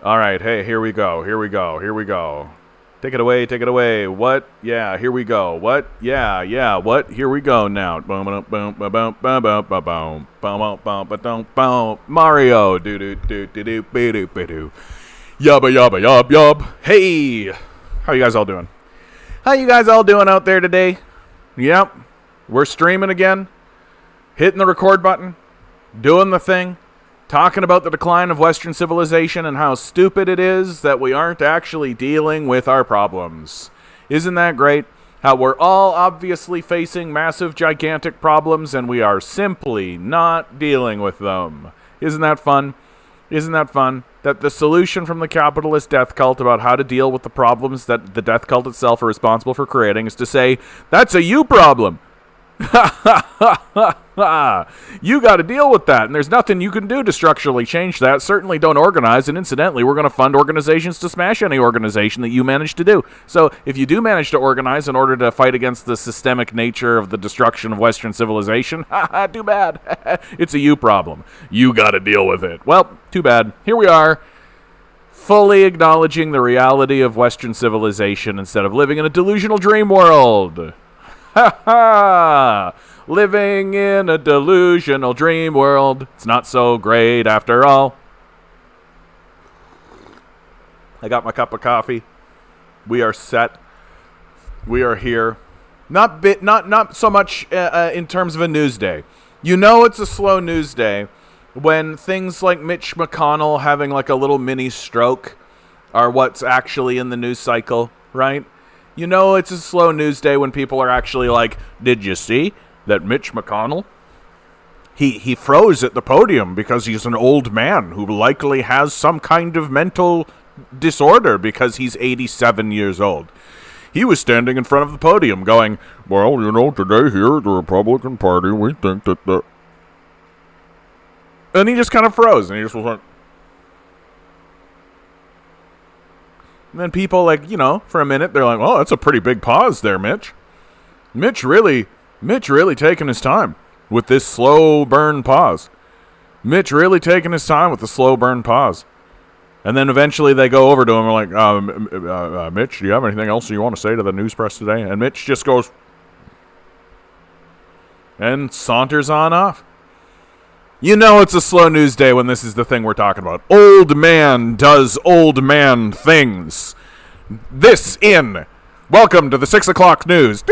All right, hey, here we go. Take it away. What? Yeah, here we go. What? Yeah, what? Here we go now. Mario. Do. Yubba. Hey, how you guys all doing? How you guys all doing out there today? Yep, we're streaming again. Hitting the record button. Doing the thing. Talking about the decline of Western civilization and how stupid it is that we aren't actually dealing with our problems. Isn't that great? How we're all obviously facing massive, gigantic problems and we are simply not dealing with them. Isn't that fun? That the solution from the capitalist death cult about how to deal with the problems that the death cult itself are responsible for creating is to say, that's a you problem. You got to deal with that, and there's nothing you can do to structurally change that. Certainly don't organize, and incidentally, we're going to fund organizations to smash any organization that you manage to do. So if you do manage to organize in order to fight against the systemic nature of the destruction of Western civilization, too bad. It's a you problem. You got to deal with it. Well, too bad. Here we are, fully acknowledging the reality of Western civilization instead of living in a delusional dream world. Living in a delusional dream world. It's not so great after all. I got my cup of coffee. We are set. We are here. Not so much in terms of a news day. You know it's a slow news day when things like Mitch McConnell having like a little mini stroke are what's actually in the news cycle, right? You know it's a slow news day when people are actually like, did you see that Mitch McConnell? He froze at the podium because he's an old man who likely has some kind of mental disorder because he's 87 years old. He was standing in front of the podium going, well, you know, today here at the Republican Party, we think that the... And he just kind of froze, and he just was like... And then people, like, you know, for a minute, they're like, oh, that's a pretty big pause there, Mitch. Mitch really taking his time with this slow burn pause. Mitch really taking his time with the slow burn pause. And then eventually they go over to him and are like, Mitch, do you have anything else you want to say to the news press today? And Mitch just goes and saunters on off. You know it's a slow news day when this is the thing we're talking about. Old man does old man things. This in. Welcome to the 6 o'clock news.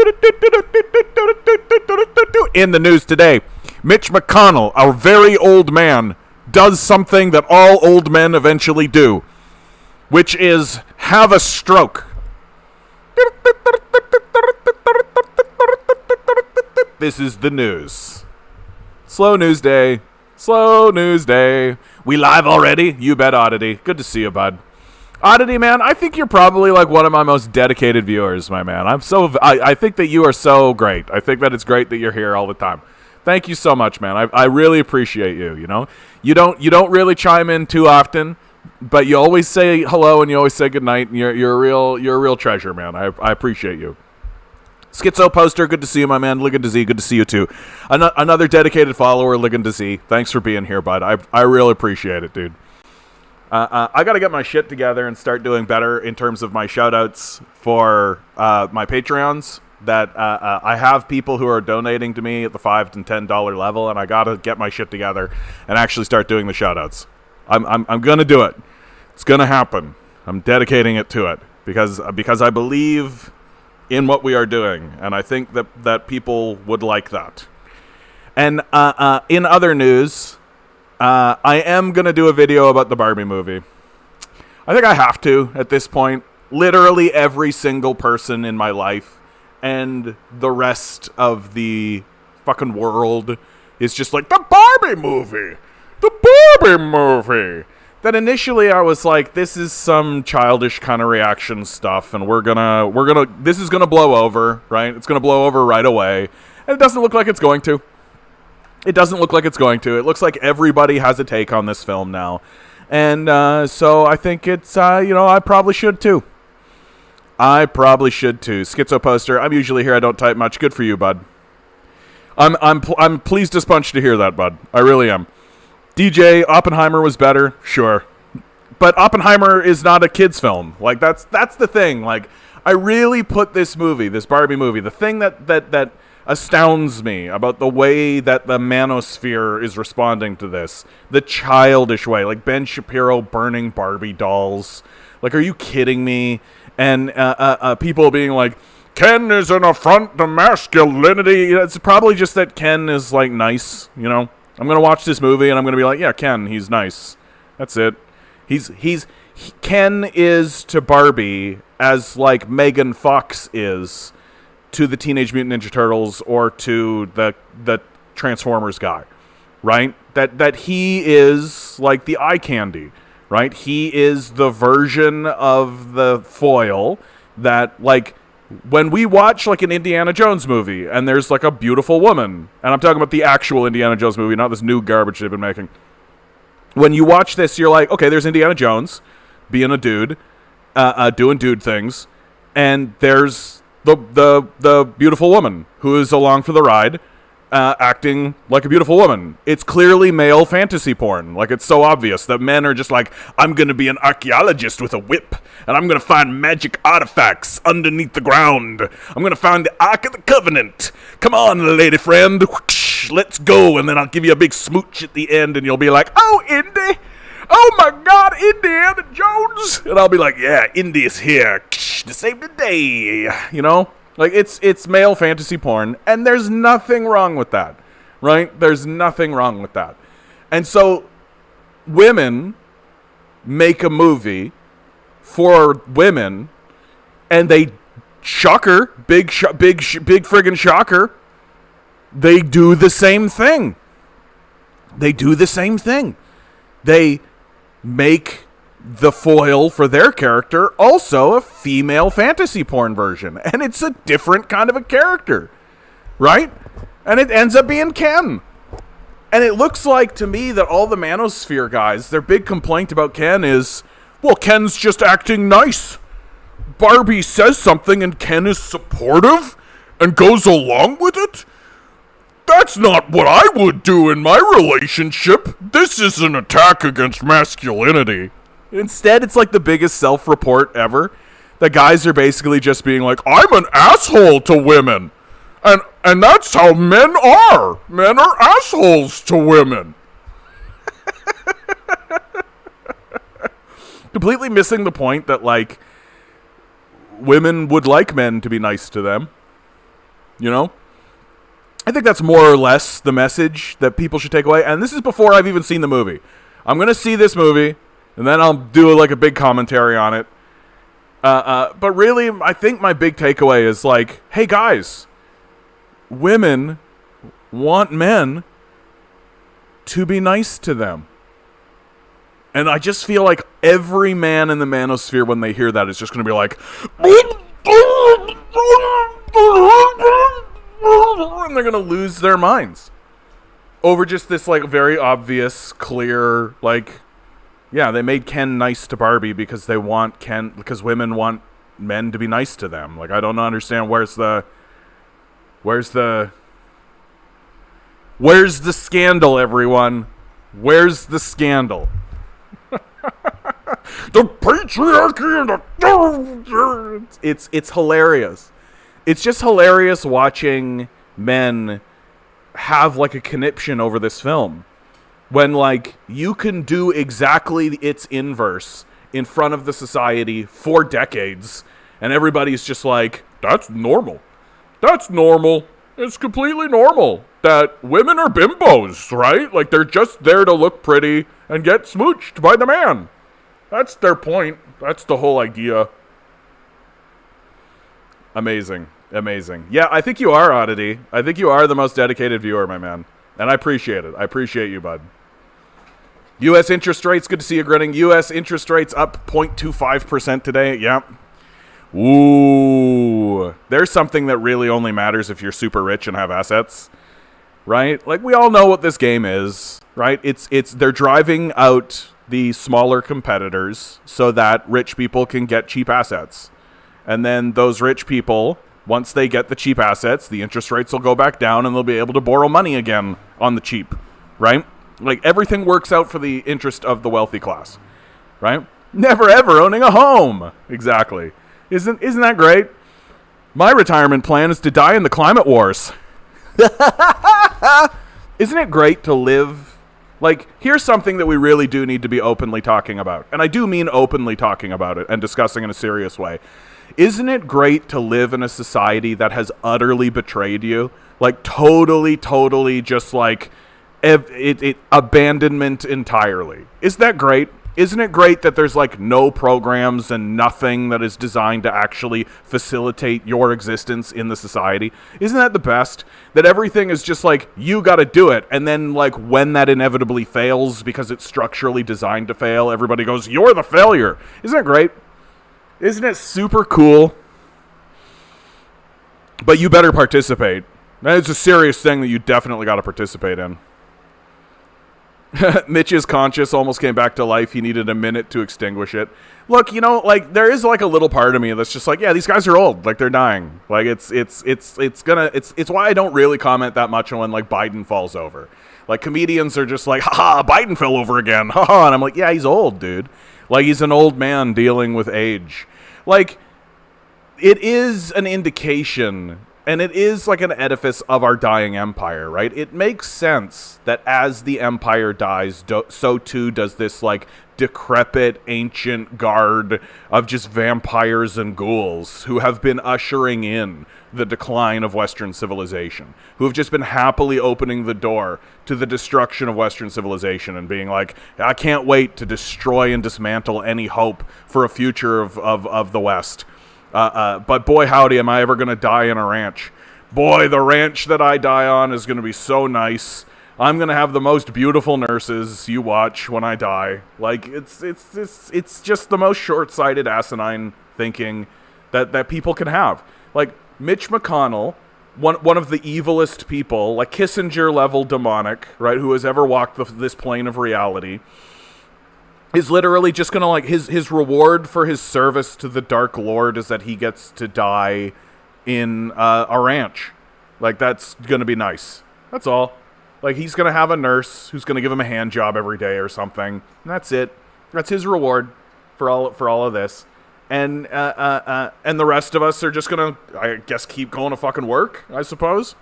In the news today, Mitch McConnell, a very old man, does something that all old men eventually do, which is have a stroke. This is the news. Slow news day. We live already? You bet, Oddity. Good to see you, bud. Oddity, man, I think you're probably like one of my most dedicated viewers, my man. I think that you are so great. I think that it's great that you're here all the time. Thank you so much, man. I really appreciate you, you know? You don't really chime in too often, but you always say hello and you always say goodnight, and you're a real treasure, man. I appreciate you. Schizo Poster, good to see you, my man. Ligon to Z, good to see you too. Another dedicated follower, Ligon to Z. Thanks for being here, bud. I really appreciate it, dude. I got to get my shit together and start doing better in terms of my shout-outs for my Patreons. That I have people who are donating to me at the $5 and $10 level, and I got to get my shit together and actually start doing the shout-outs. I'm going to do it. It's going to happen. I'm dedicating it to it because I believe in what we are doing, and I think that people would like that. And in other news, I am going to do a video about the Barbie movie. I think I have to at this point. Literally every single person in my life and the rest of the fucking world is just like, the Barbie movie! That initially I was like, this is some childish kind of reaction stuff, and this is gonna blow over, right? It's gonna blow over right away. And it doesn't look like it's going to. It looks like everybody has a take on this film now. And so I think it's, I probably should too. Schizo Poster, I'm usually here, I don't type much. Good for you, bud. I'm pleased as punch to hear that, bud. I really am. DJ, Oppenheimer was better, sure. but Oppenheimer is not a kid's film. Like, that's the thing. Like, I really put this Barbie movie, the thing that astounds me about the way that the manosphere is responding to this, the childish way, like Ben Shapiro burning Barbie dolls. Like, are you kidding me? And people being like, Ken is an affront to masculinity. It's probably just that Ken is, like, nice, you know? I'm going to watch this movie and I'm going to be like, yeah, Ken, he's nice. That's it. Ken is to Barbie as, like, Megan Fox is to the Teenage Mutant Ninja Turtles or to the Transformers guy, right? That he is, like, the eye candy, right? He is the version of the foil that, like, when we watch, like, an Indiana Jones movie and there's, like, a beautiful woman, and I'm talking about the actual Indiana Jones movie, not this new garbage they've been making. When you watch this, you're like, okay, there's Indiana Jones being a dude, doing dude things, and there's the beautiful woman who is along for the ride, acting like a beautiful woman. It's clearly male fantasy porn. Like, it's so obvious that men are just like, I'm going to be an archaeologist with a whip, and I'm going to find magic artifacts underneath the ground. I'm going to find the Ark of the Covenant. Come on, lady friend. Whoosh, let's go. And then I'll give you a big smooch at the end, and you'll be like, oh, Indy. Oh, my God, Indiana Jones. And I'll be like, yeah, Indy's here to save the day. You know? Like, it's male fantasy porn, and there's nothing wrong with that, right? There's nothing wrong with that. And so women make a movie for women, and they, shocker, big friggin' shocker, they do the same thing. They make the foil for their character also a female fantasy porn version, and it's a different kind of a character, right? And it ends up being Ken. And it looks like to me that all the manosphere guys, their big complaint about Ken is, well, Ken's just acting nice. Barbie says something and Ken is supportive and goes along with it. That's not what I would do in my relationship. This is an attack against masculinity. Instead, it's like the biggest self-report ever. The guys are basically just being like, I'm an asshole to women. And that's how men are. Men are assholes to women. Completely missing the point that, like, women would like men to be nice to them. You know? I think that's more or less the message that people should take away. And this is before I've even seen the movie. I'm going to see this movie, and then I'll do, like, a big commentary on it. But really, I think my big takeaway is, like, hey, guys, women want men to be nice to them. And I just feel like every man in the manosphere, when they hear that, is just going to be like, and they're going to lose their minds over just this, like, very obvious, clear, like, yeah, they made Ken nice to Barbie because they want Ken, because women want men to be nice to them. Like, I don't understand where's the scandal, everyone? Where's the scandal? The patriarchy and the... It's hilarious. It's just hilarious watching men have, like, a conniption over this film. When, like, you can do exactly its inverse in front of the society for decades, and everybody's just like, that's normal. That's normal. It's completely normal that women are bimbos, right? Like, they're just there to look pretty and get smooched by the man. That's their point. That's the whole idea. Amazing. Amazing. Yeah, I think you are, Oddity. I think you are the most dedicated viewer, my man. And I appreciate it. I appreciate you, bud. U.S. interest rates, good to see you grinning. U.S. interest rates up 0.25% today. Yep. Ooh. There's something that really only matters if you're super rich and have assets, right? Like, we all know what this game is, right? They're driving out the smaller competitors so that rich people can get cheap assets. And then those rich people, once they get the cheap assets, the interest rates will go back down and they'll be able to borrow money again on the cheap, right? Like, everything works out for the interest of the wealthy class. right? Never ever owning a home. Exactly. Isn't that great? My retirement plan is to die in the climate wars. Isn't it great to live? Like, here's something that we really do need to be openly talking about. And I do mean openly talking about it and discussing in a serious way. Isn't it great to live in a society that has utterly betrayed you? Like, totally just like abandonment entirely. Isn't that great? Isn't it great that there's like no programs and nothing that is designed to actually facilitate your existence in the society? Isn't that the best? That everything is just like, you got to do it. And then like when that inevitably fails because it's structurally designed to fail, everybody goes, you're the failure. Isn't it great? Isn't it super cool? But you better participate. It's a serious thing that you definitely got to participate in. Mitch's conscience almost came back to life. He needed a minute to extinguish it. Look, you know, like there is like a little part of me that's just like, yeah, these guys are old. Like they're dying. Like it's why I don't really comment that much on when like Biden falls over. Like comedians are just like, haha, Biden fell over again. Haha. And I'm like, yeah, he's old, dude. Like he's an old man dealing with age. Like it is an indication. And it is like an edifice of our dying empire, right? It makes sense that as the empire dies, so too does this like decrepit ancient guard of just vampires and ghouls who have been ushering in the decline of Western civilization, who have just been happily opening the door to the destruction of Western civilization and being like, I can't wait to destroy and dismantle any hope for a future of the West. But boy, howdy, am I ever going to die in a ranch. Boy, the ranch that I die on is going to be so nice. I'm going to have the most beautiful nurses. You watch when I die. Like, it's just the most short-sighted, asinine thinking that people can have. Like, Mitch McConnell, one of the evilest people, like Kissinger-level demonic, right, who has ever walked this plane of reality, is literally just gonna like his reward for his service to the Dark Lord is that he gets to die in a ranch. Like that's gonna be nice. That's all. Like he's gonna have a nurse who's gonna give him a hand job every day or something. And that's it. That's his reward for all of this. And the rest of us are just gonna, I guess, keep going to fucking work, I suppose.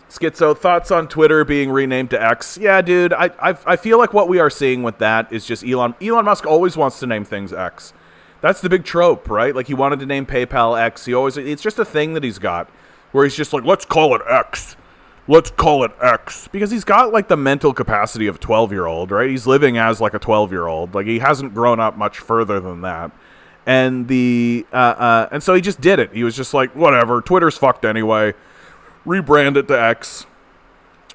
Schizo, thoughts on Twitter being renamed to X? Yeah, dude, I feel like what we are seeing with that is just Elon Musk always wants to name things X. That's the big trope, right? Like he wanted to name PayPal X. It's just a thing that he's got where he's just like, let's call it X. Let's call it X. Because he's got like the mental capacity of a 12-year-old, right? He's living as like a 12-year-old. Like he hasn't grown up much further than that. And and so he just did it. He was just like, whatever, Twitter's fucked anyway. Rebrand it to X.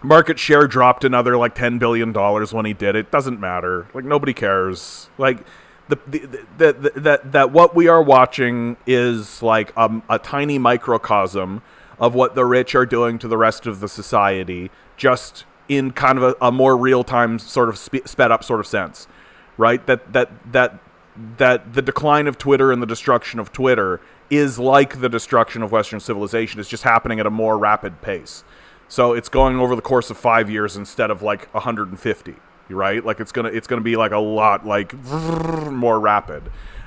Market share dropped another like $10 billion when he did it. Doesn't matter. Like nobody cares. Like that what we are watching is like a tiny microcosm of what the rich are doing to the rest of the society, just in kind of a more real-time sort of sped up sort of sense, right? That the decline of Twitter and the destruction of Twitter is like the destruction of Western civilization. It's just happening at a more rapid pace. So it's going over the course of 5 years instead of like 150, right? Like it's gonna be like a lot like more rapid.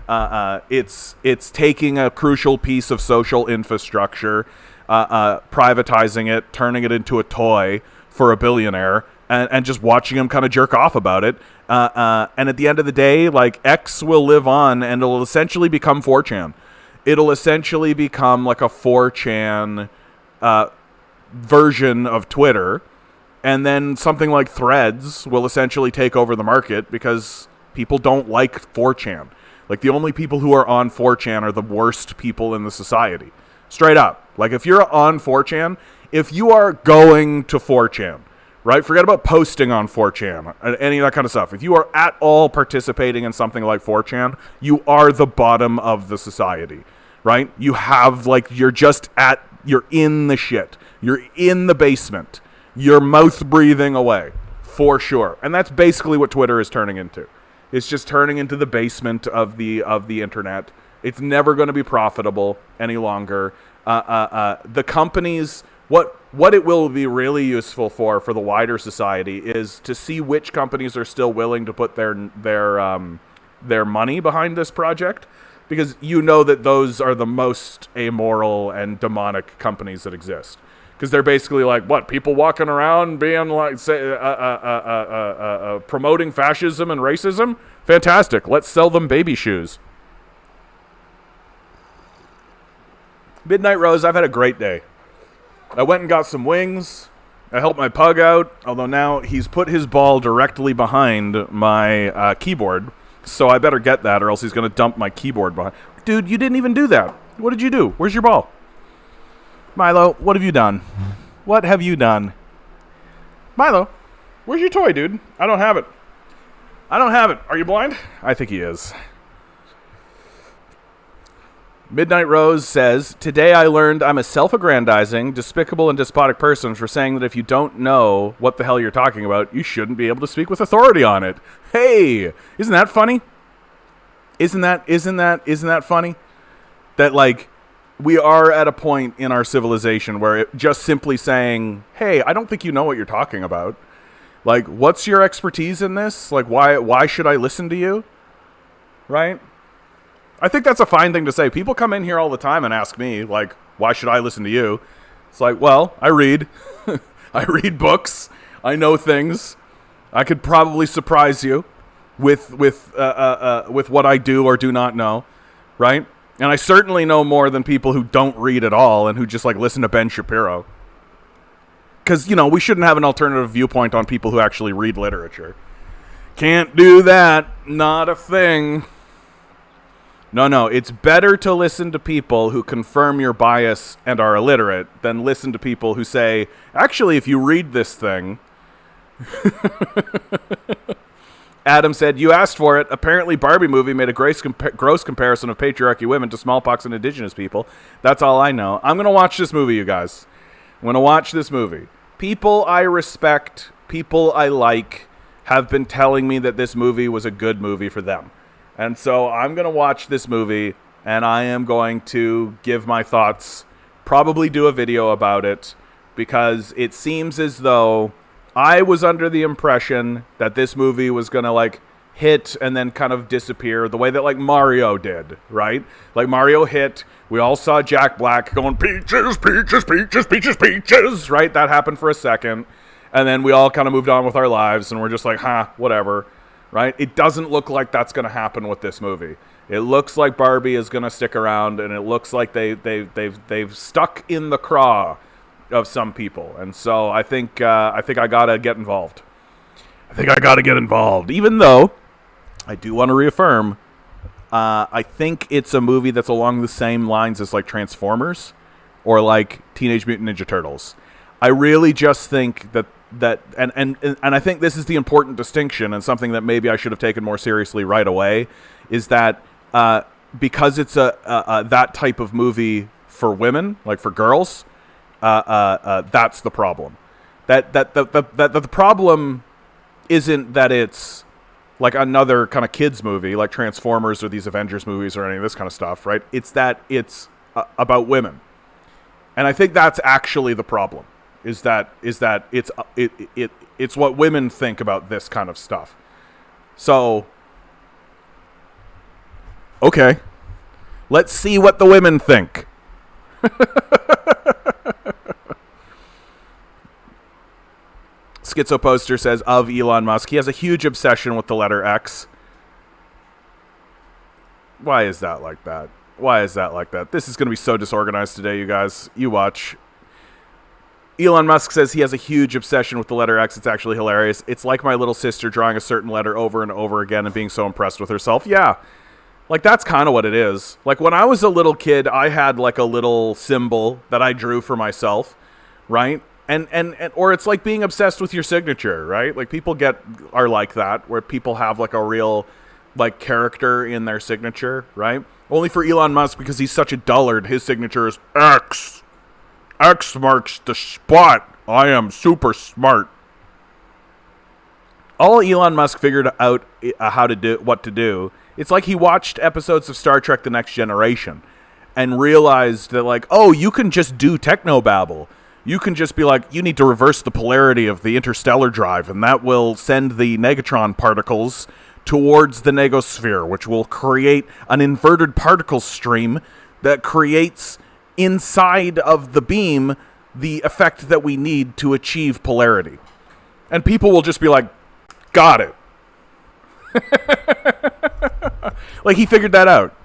It's taking a crucial piece of social infrastructure, privatizing it, turning it into a toy for a billionaire, and just watching him kind of jerk off about it. And at the end of the day, like X will live on, and it'll essentially become 4chan. It'll essentially become like a 4chan version of Twitter, and then something like Threads will essentially take over the market because people don't like 4chan. Like the only people who are on 4chan are the worst people in the society. Straight up. Like if you're on 4chan, if you are going to 4chan, right? Forget about posting on 4chan, any of that kind of stuff. If you are at all participating in something like 4chan, you are the bottom of the society, right? You have like, you're in the shit. You're in the basement. You're mouth breathing away, for sure. And that's basically what Twitter is turning into. It's just turning into the basement of the internet. It's never going to be profitable any longer. The companies What it will be really useful for the wider society is to see which companies are still willing to put their money behind this project, because you know that those are the most amoral and demonic companies that exist. Because they're basically like, what, people walking around being like, promoting fascism and racism? Fantastic. Let's sell them baby shoes. Midnight Rose, I've had a great day. I went and got some wings. I helped my pug out, although now he's put his ball directly behind my keyboard, so I better get that or else he's going to dump my keyboard behind. Dude, you didn't even do that. What did you do? Where's your ball? Milo, what have you done? What have you done? Milo, where's your toy, dude? I don't have it. I don't have it. Are you blind? I think he is. Midnight Rose says, today I learned I'm a self-aggrandizing, despicable, and despotic person for saying that if you don't know what the hell you're talking about, you shouldn't be able to speak with authority on it. Hey, isn't that funny? Isn't that funny? That, like, we are at a point in our civilization where just simply saying, hey, I don't think you know what you're talking about. Like, what's your expertise in this? Like, why should I listen to you? Right? I think that's a fine thing to say. People come in here all the time and ask me, like, why should I listen to you? It's like, well, I read. I read books. I know things. I could probably surprise you with what I do or do not know, right? And I certainly know more than people who don't read at all and who just, like, listen to Ben Shapiro. Because, you know, we shouldn't have an alternative viewpoint on people who actually read literature. Can't do that. Not a thing. No, it's better to listen to people who confirm your bias and are illiterate than listen to people who say, actually, if you read this thing... Adam said, you asked for it. Apparently Barbie movie made a gross comparison of patriarchy women to smallpox and indigenous people. That's all I know. I'm going to watch this movie, you guys. I'm going to watch this movie. People I respect, people I like, have been telling me that this movie was a good movie for them. And so I'm going to watch this movie, and I am going to give my thoughts, probably do a video about it, because it seems as though I was under the impression that this movie was going to, like, hit and then kind of disappear the way that, like, Mario did, right? Like, Mario hit, we all saw Jack Black going, peaches, peaches, peaches, peaches, peaches, right? That happened for a second, and then we all kind of moved on with our lives, and we're just like, whatever. Right? It doesn't look like that's going to happen with this movie. It looks like Barbie is going to stick around, and it looks like they've stuck in the craw of some people. And so I think I gotta get involved. Even though I do want to reaffirm, I think it's a movie that's along the same lines as, like, Transformers or, like, Teenage Mutant Ninja Turtles. I really just think that and I think this is the important distinction, and something that maybe I should have taken more seriously right away, is that because it's a that type of movie for women, like for girls, that's the problem. That the problem isn't that it's like another kind of kids movie like Transformers or these Avengers movies or any of this kind of stuff, right? It's that it's about women, and I think that's actually the problem. Is that it's what women think about this kind of stuff. So, okay, let's see what the women think. Schizo Poster says, of Elon Musk, he has a huge obsession with the letter X. Why is that like that? This is going to be so disorganized today, you guys. You watch. Elon Musk says he has a huge obsession with the letter X. It's actually hilarious. It's like my little sister drawing a certain letter over and over again and being so impressed with herself. Yeah. Like, that's kind of what it is. Like, when I was a little kid, I had, like, a little symbol that I drew for myself, right? And or it's like being obsessed with your signature, right? Like, people are like that, where people have, like, a real, like, character in their signature, right? Only for Elon Musk, because he's such a dullard, his signature is X. X marks the spot. I am super smart. All Elon Musk figured out what to do. It's like he watched episodes of Star Trek: The Next Generation and realized that, like, oh, you can just do technobabble. You can just be like, you need to reverse the polarity of the interstellar drive, and that will send the negatron particles towards the negosphere, which will create an inverted particle stream that creates inside of the beam the effect that we need to achieve polarity. And people will just be like, got it. Like, he figured that out.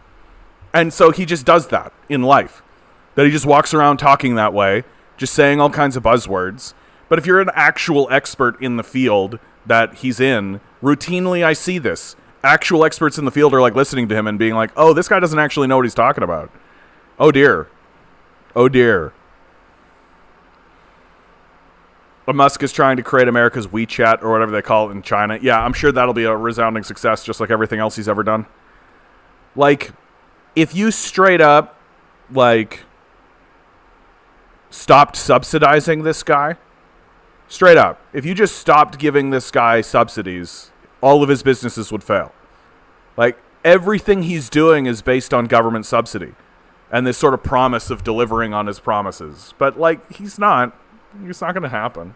And so he just does that in life. That he just walks around talking that way, just saying all kinds of buzzwords. But if you're an actual expert in the field that he's in, routinely I see this. Actual experts in the field are like listening to him and being like, oh, this guy doesn't actually know what he's talking about. Oh dear. Oh dear. Musk is trying to create America's WeChat or whatever they call it in China. Yeah, I'm sure that'll be a resounding success, just like everything else he's ever done. Like, if you straight up, like, stopped subsidizing this guy, straight up, if you just stopped giving this guy subsidies, all of his businesses would fail. Like, everything he's doing is based on government subsidy and this sort of promise of delivering on his promises. But, like, he's not. It's not going to happen.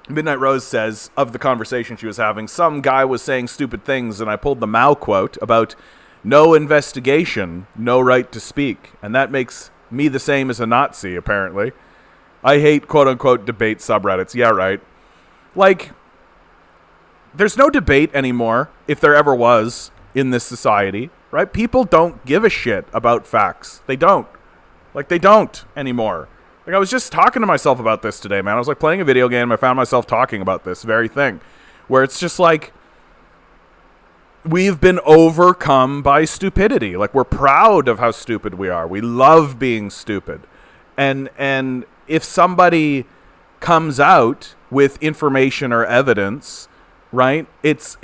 Midnight Rose says, of the conversation she was having, some guy was saying stupid things, and I pulled the Mao quote about no investigation, no right to speak. And that makes me the same as a Nazi, apparently. I hate quote-unquote debate subreddits. Yeah, right. Like, there's no debate anymore, if there ever was, in this society, right? People don't give a shit about facts. They don't. Like, they don't anymore. Like, I was just talking to myself about this today, man. I was, like, playing a video game. I found myself talking about this very thing. Where it's just, like, we've been overcome by stupidity. Like, we're proud of how stupid we are. We love being stupid. And if somebody comes out with information or evidence, right, it's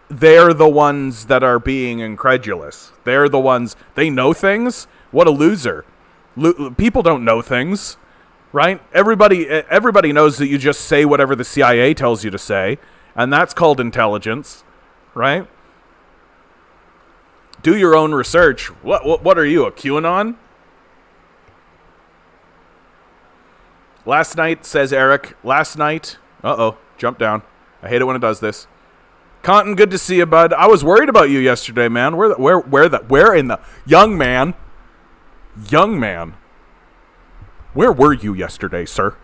they're the ones that are being incredulous. They're the ones, they know things. What a loser. People don't know things, right? Everybody knows that you just say whatever the CIA tells you to say, and that's called intelligence, right? Do your own research. What are you, a QAnon? Last night, says Eric. Last night. Jump down. I hate it when it does this. Conton, good to see you, bud. I was worried about you yesterday, man. Where in the young man? Young man, where were you yesterday, sir?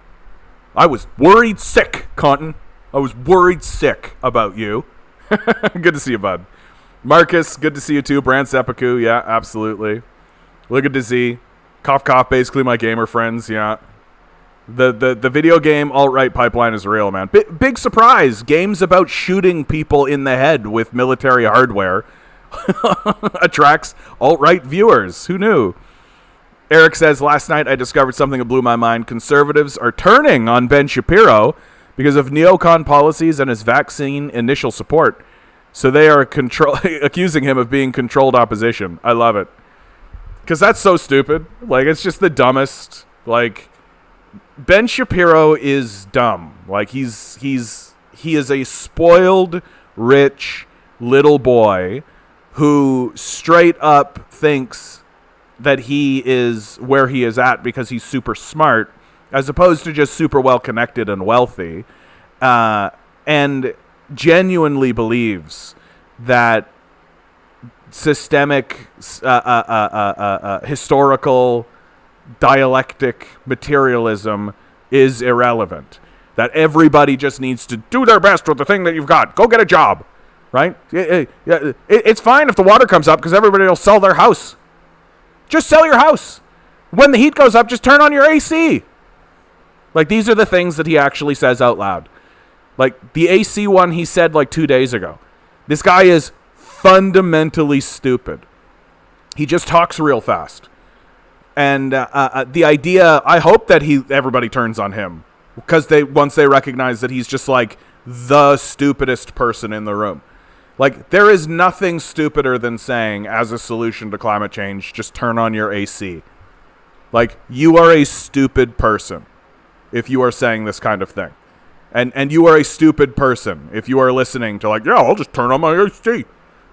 I was worried sick, Conton. I was worried sick about you. Good to see you, bud. Marcus, good to see you too. Brand Seppuku, yeah, absolutely. Look at Z. Cough, cough, basically my gamer friends, yeah. The video game alt-right pipeline is real, man. Big surprise. Games about shooting people in the head with military hardware attracts alt-right viewers. Who knew? Eric says, last night I discovered something that blew my mind. Conservatives are turning on Ben Shapiro because of neocon policies and his vaccine initial support. So they are accusing him of being controlled opposition. I love it. Because that's so stupid. Like, it's just the dumbest. Like, Ben Shapiro is dumb. Like, he is a spoiled, rich little boy who straight up thinks that he is where he is at because he's super smart, as opposed to just super well connected and wealthy, and genuinely believes that systemic, historical, dialectic materialism is irrelevant. That everybody just needs to do their best with the thing that you've got. Go get a job, right? It's fine if the water comes up because everybody will sell their house. Just sell your house. When the heat goes up, just turn on your AC. Like, these are the things that he actually says out loud. Like, the AC one he said like 2 days ago. This guy is fundamentally stupid. He just talks real fast. And the idea, I hope that everybody turns on him. Because once they recognize that he's just like the stupidest person in the room. Like, there is nothing stupider than saying, as a solution to climate change, just turn on your AC. Like, you are a stupid person if you are saying this kind of thing. And you are a stupid person if you are listening to, like, yeah, I'll just turn on my AC.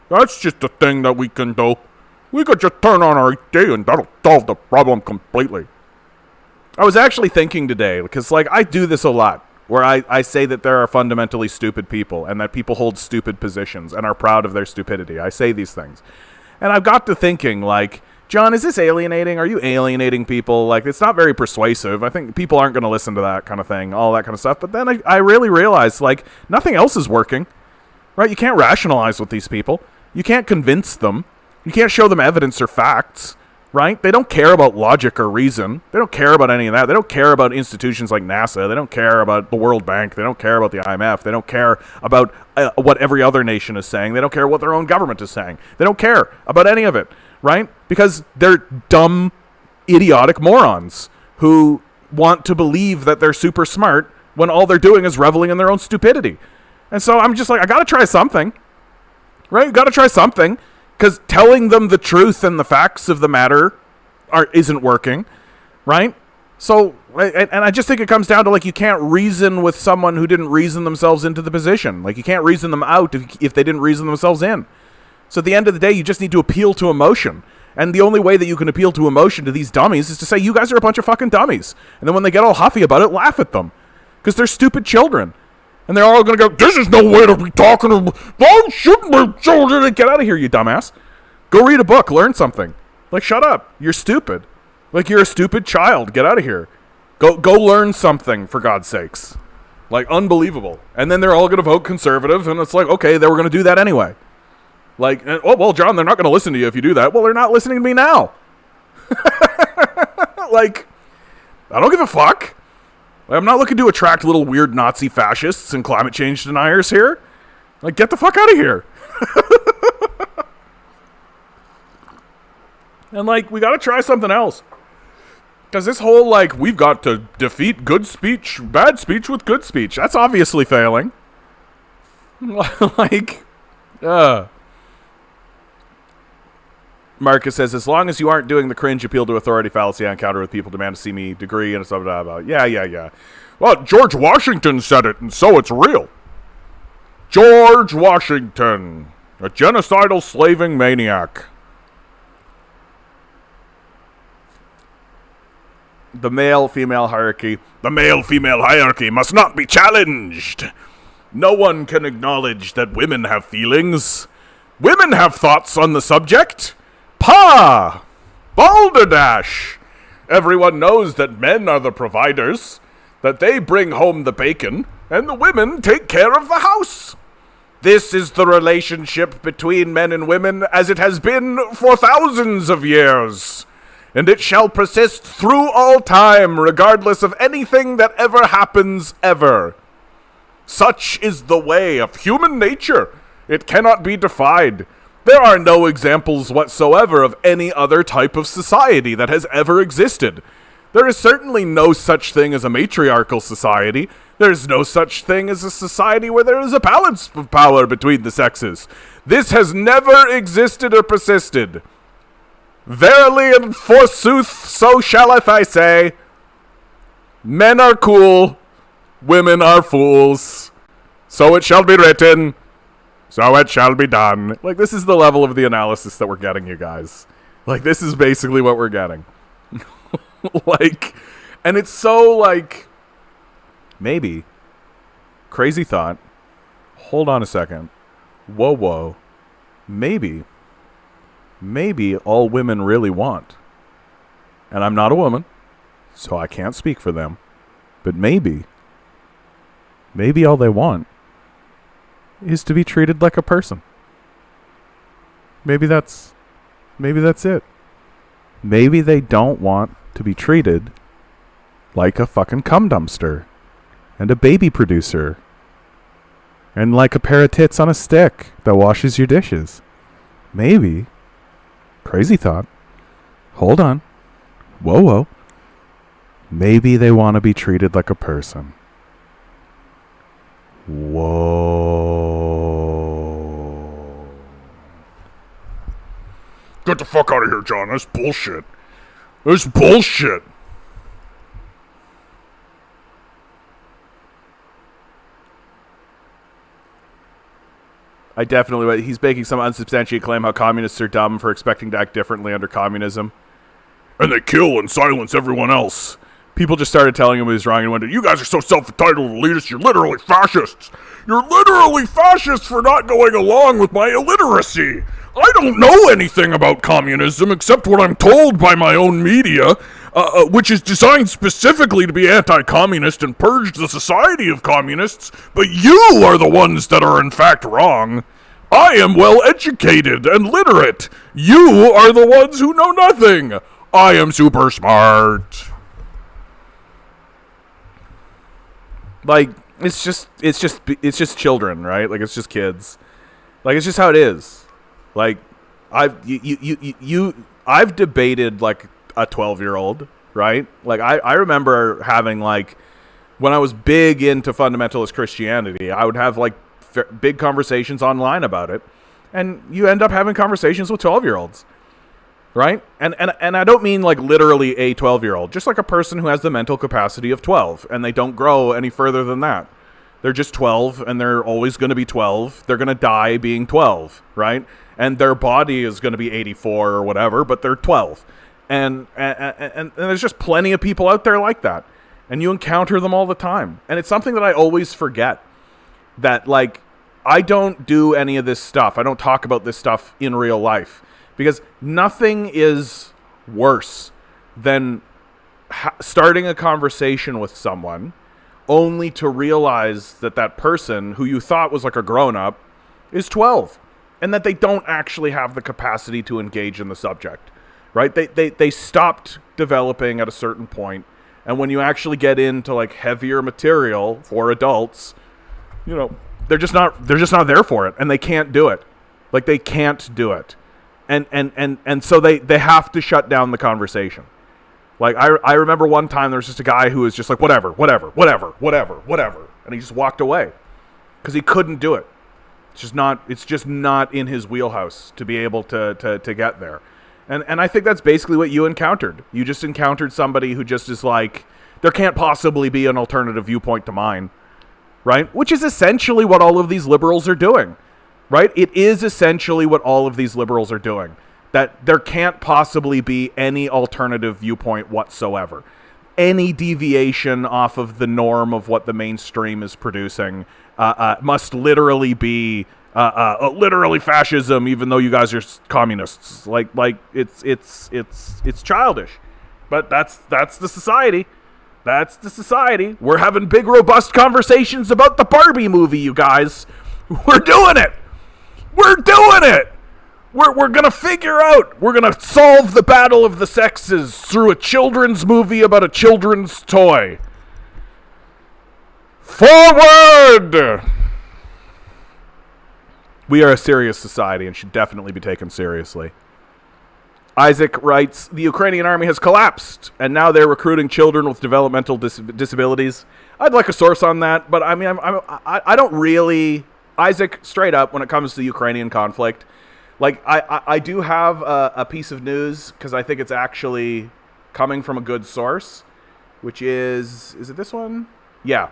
That's just a thing that we can do. We could just turn on our ET and that'll solve the problem completely. I was actually thinking today, because, like, I do this a lot, where I say that there are fundamentally stupid people and that people hold stupid positions and are proud of their stupidity. I say these things. And I've got to thinking, like, John, is this alienating? Are you alienating people? Like, it's not very persuasive. I think people aren't going to listen to that kind of thing, all that kind of stuff. But then I really realized, like, nothing else is working, right? You can't rationalize with these people. You can't convince them. You can't show them evidence or facts, right? They don't care about logic or reason. They don't care about any of that. They don't care about institutions like NASA. They don't care about the World Bank. They don't care about the IMF. They don't care about what every other nation is saying. They don't care what their own government is saying. They don't care about any of it, right? Because they're dumb, idiotic morons who want to believe that they're super smart when all they're doing is reveling in their own stupidity. And so I'm just like, I got to try something, right? You got to try something. Because telling them the truth and the facts of the matter isn't working, right? So, and I just think it comes down to, like, you can't reason with someone who didn't reason themselves into the position. Like, you can't reason them out if they didn't reason themselves in. So at the end of the day, you just need to appeal to emotion. And the only way that you can appeal to emotion to these dummies is to say, you guys are a bunch of fucking dummies. And then when they get all huffy about it, laugh at them. Because they're stupid children. And they're all going to go, this is no way to be talking to why shouldn't my children? Get out of here, you dumbass. Go read a book. Learn something. Like, shut up. You're stupid. Like, you're a stupid child. Get out of here. Go learn something, for God's sakes. Like, unbelievable. And then they're all going to vote conservative, and it's like, okay, they were going to do that anyway. Like, oh, well, John, they're not going to listen to you if you do that. Well, they're not listening to me now. Like, I don't give a fuck. I'm not looking to attract little weird Nazi fascists and climate change deniers here. Like, get the fuck out of here. And, like, we gotta try something else. Because this whole, like, we've got to defeat bad speech with good speech. That's obviously failing. Like, Marcus says, as long as you aren't doing the cringe appeal to authority fallacy I encounter with people demand to see me degree and stuff about. Yeah. Well, George Washington said it, and so it's real. George Washington, a genocidal slaving maniac. The male-female hierarchy. The male-female hierarchy must not be challenged. No one can acknowledge that women have feelings. Women have thoughts on the subject. Pa! Balderdash! Everyone knows that men are the providers, that they bring home the bacon, and the women take care of the house. This is the relationship between men and women as it has been for thousands of years, and it shall persist through all time, regardless of anything that ever happens ever. Such is the way of human nature. It cannot be defied. There are no examples whatsoever of any other type of society that has ever existed. There is certainly no such thing as a matriarchal society. There is no such thing as a society where there is a balance of power between the sexes. This has never existed or persisted. Verily and forsooth, so shalleth I say, men are cool, women are fools. So it shall be written, so it shall be done. Like, this is the level of the analysis that we're getting, you guys. Like, this is basically what we're getting. Like, and it's so, like, maybe, crazy thought, hold on a second, whoa, maybe all women really want, and I'm not a woman, so I can't speak for them, but maybe all they want is to be treated like a person. Maybe that's it. Maybe they don't want to be treated like a fucking cum dumpster and a baby producer and like a pair of tits on a stick that washes your dishes. Maybe. Crazy thought. Hold on. Whoa. Maybe they want to be treated like a person. Whoa. Get the fuck out of here, John. That's bullshit. That's bullshit. I definitely. He's making some unsubstantiated claim how communists are dumb for expecting to act differently under communism. And they kill and silence everyone else. People just started telling him he was wrong and went, "You guys are so self-entitled elitists, you're literally fascists. You're literally fascists for not going along with my illiteracy. I don't know anything about communism except what I'm told by my own media, which is designed specifically to be anti-communist and purge the society of communists, but you are the ones that are in fact wrong. I am well educated and literate. You are the ones who know nothing. I am super smart." Like, it's just children, right? Like, it's just kids. Like, it's just how it is. Like, I've debated like a 12-year-old, right? Like, I remember having, like, when I was big into fundamentalist Christianity, I would have like big conversations online about it, and you end up having conversations with 12-year-olds. Right? And I don't mean like literally a 12-year-old, just like a person who has the mental capacity of 12, and they don't grow any further than that. They're just 12, and they're always going to be 12. They're going to die being 12, right? And their body is going to be 84 or whatever, but they're 12. And there's just plenty of people out there like that. And you encounter them all the time. And it's something that I always forget. That, like, I don't do any of this stuff. I don't talk about this stuff in real life. Because nothing is worse than starting a conversation with someone only to realize that that person who you thought was like a grown-up is 12 and that they don't actually have the capacity to engage in the subject, right? They stopped developing at a certain point, and when you actually get into like heavier material for adults, you know, they're just not there for it, and they can't do it. Like, they can't do it. And so they have to shut down the conversation. Like, I remember one time there was just a guy who was just like, whatever. And he just walked away because he couldn't do it. It's just not in his wheelhouse to be able to get there. And I think that's basically what you encountered. You just encountered somebody who just is like, there can't possibly be an alternative viewpoint to mine. Right? Which is essentially what all of these liberals are doing. Right? It is essentially what all of these liberals are doing. That there can't possibly be any alternative viewpoint whatsoever. Any deviation off of the norm of what the mainstream is producing must literally be literally fascism, even though you guys are communists. Like it's childish. But that's the society. That's the society. We're having big, robust conversations about the Barbie movie, you guys. We're doing it. We're doing it! We're gonna figure out, we're gonna solve the battle of the sexes through a children's movie about a children's toy. Forward! We are a serious society and should definitely be taken seriously. Isaac writes, the Ukrainian army has collapsed, and now they're recruiting children with developmental disabilities. I'd like a source on that, but I mean, I don't really... Isaac, straight up, when it comes to the Ukrainian conflict, like, I do have a piece of news, because I think it's actually coming from a good source, which is it this one? Yeah.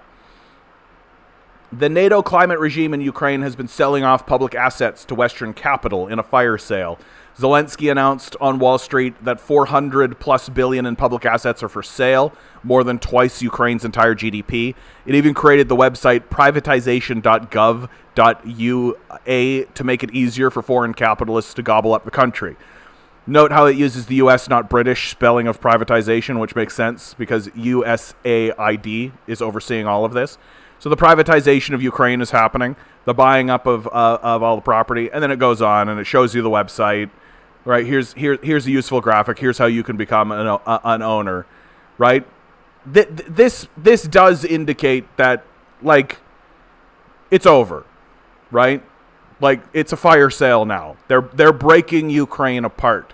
The NATO climate regime in Ukraine has been selling off public assets to Western capital in a fire sale. Zelensky announced on Wall Street that 400+ billion in public assets are for sale, more than twice Ukraine's entire GDP. It even created the website privatization.gov.ua to make it easier for foreign capitalists to gobble up the country. Note how it uses the U.S., not British, spelling of privatization, which makes sense because USAID is overseeing all of this. So the privatization of Ukraine is happening, the buying up of all the property, and then it goes on and it shows you the website. Right, here's a useful graphic. Here's how you can become an owner. Right, this does indicate that, like, it's over. Right, like, it's a fire sale now. They're breaking Ukraine apart.